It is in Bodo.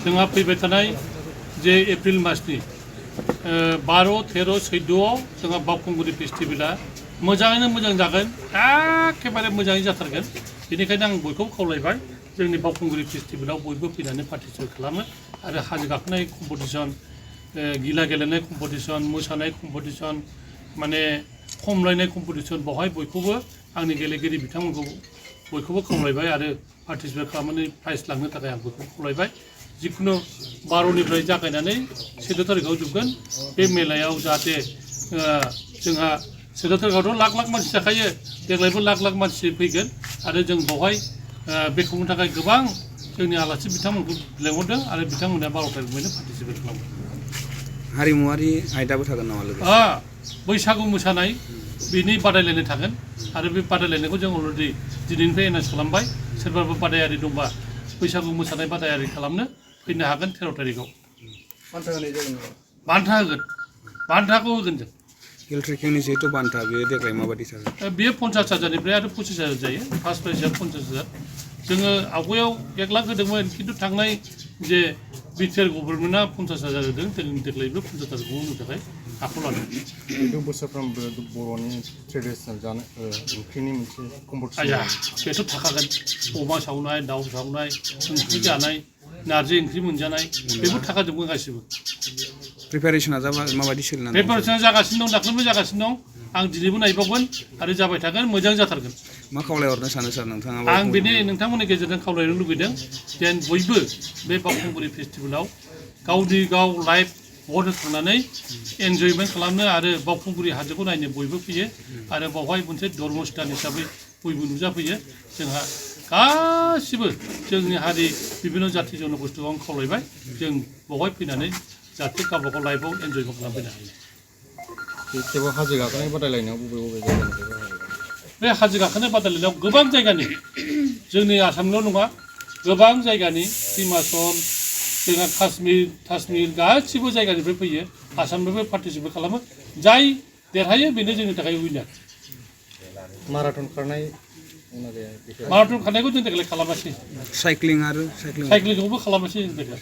जोंहा फैबाय थानाय जे एप्रिल मासनि 12, 13, 14 जोंहा बावखुंग्रि फेस्टिभेला मोजाङैनो मोजां जागोन एखेबारे मोजाङै जाथारगोन बेनिखायनो आं बयखौबो खावलायबाय जोंनि बावखुंग्रि फेस्टिभेलाव बयबो फैनानै पार्टिसिपेट खालामो आरो हाजो गाखोनाय कम्पिटिसन गिला गेलेनाय कम्पिटिसन मोसानाय कम्पिटिसन माने खमलायनाय कम्पिटिसन बेवहाय बयखौबो आंनि गेलेगिरि बिथांमोनखौ बयखौबो खावलायबाय आरो पार्टिसिपेट खालामनानै प्राइज लांनो थाखाय आं बयखौबो खावलायबाय जिखुनु 12निफ्राय जागायनानै 14 तारिखआव जोबगोन बे मेलायाव जाहाथे जोंहा 14 तारिखआवथ' लाख लाख मानसि जाखायो देग्लायबो लाख लाख मानसि फैगोन आरो जों बेवहाय बे खुंनो थाखाय गोबां जोंनि आलासि बिथांमोनखौ लेंहरदों आरो बिथांमोना 12 तारिखनिफ्रायनो पार्टिसिपेट खालामगोन हारिमुवारि आयदाबो थागोन नामा लोगोसे बैसागु मोसानाय बेनि बादायलायनाय थागोन आरो बे बादायलायनायखौ जों अलरेडि दिनैनिफ्राय एनाउन्स खालामबाय सोरबाबो बादायारि दंबा बैसागु मोसानाय बादायारि खालामनो फैनो हागोन 13 तारिखआव बान्था होगोन बान्थाखौ होगोन जों हिल ट्रेकिंनि जिहेतु बान्था बेयो देग्लाय माबायदि थागोन बेयो 50,000निफ्राय आरो 25,000 जायो फार्स्ट प्राइजआ 50,000 जोङो आवगायाव 1 लाख होदोंमोन खिन्थु थांनाय जे बिटिआर गभर्नमेन्टआ 50,000 होदों जों देग्लायबो 50,000खौ होनो थाखाय आखायाव लादों बेथ' बोसोरफ्रोमबो बर'नि ट्रेडिसनेल जानाय ओंख्रिनि मोनसे कम्पिटिसन बेथ' थाखागोन अमा सावनाय दाउ सावनाय ओंख्रि जानाय नारजि ओंख्रि मोनजानाय बेफोर थाखाजोबगोन गासिबो प्रिपेरेसना माबायदि सोलिनानै प्रिपेरेसना जागासिनो दं दाख्लैबो जागासिनो दं आं दिनैबो नायबावगोन आरो जाबाय थागोन मोजां जाथारगोन मा खावलायहरनो सानो सार नोंथाङा आं बेनि नोंथांमोननि गेजेरजों खावलायनो लुबैदों जेन बयबो बे बावखुंग्रि फेस्टिभेलाव गावनि गाव लाइफ भट होखांनानै एन्जयमेन्ट खालामनो आरो बावखुंग्रि हाजोखौ नायनो बयबो फैयो आरो बावहाय मोनसे धर्म स्थान हिसाबै बयबो नुजाफैयो जोंहा गासिबो जोंनि हारि बिभिन्न जाथि जनगोष्ठीखौ आं खावलायबाय जों बावहाय फैनानै जाहाथे गावबागाव लाइफआव एन्जयबो खालामफैनो हायो खेबाव हाजो गाखोनाय बादायलायनायाव बबे जायगानिफ्राय बे हाजो गाखोनाय बादायलायनायाव गोबां जायगानि जोंनि आसामल' नङा गोबां जायगानि हिमाचल जोंहा काश्मीर गासिबो जायगानिफ्राय फैयो आसामनिफ्राय पार्टिसिपेट खालामो जाय देरहायो बेनो जोंनि थाखाय उइनार माराथन खारनायखौ जों देग्लाय खालामासै साइक्लिं साइक्लिंखौबो खालामासै जों देग्लाय